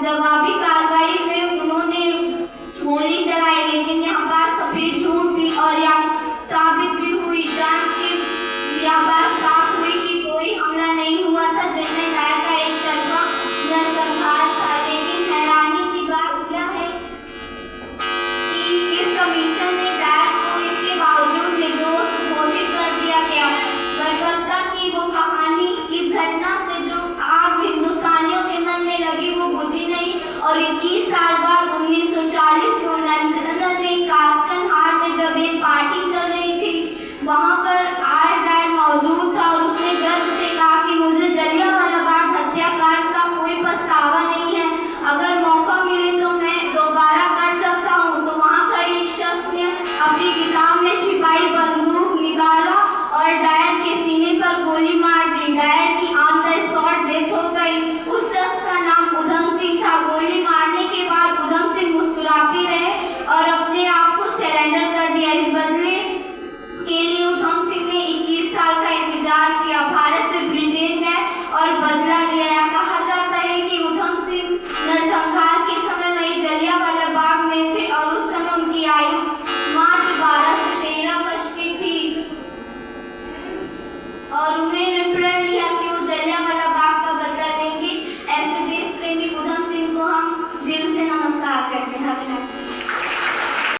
जवाबी कार्रवाई में उन्होंने गोली चलाई, लेकिन यह बात सफेद झूठ थी और यह साबित भी हुई। जांच की यह बात साफ हुई कि कोई हमला नहीं हुआ था। जनरल डायर का एक तरफा नरसंहार था। लेकिन हैरानी की बात यह है कि इस कमीशन में डायर को इसके बावजूद निर्दोष घोषित कर दिया गया। बर्बरता की वो कहानी, इस घटना से जो आग हिंदुस्तानियों के मन में लगी वो बुझी नहीं और 21 साल बाद 1940 में लंदन में कास्टन हार्ट में जब एक पार्टी चल रही थी, वहां पर आर डायर मौजूद था और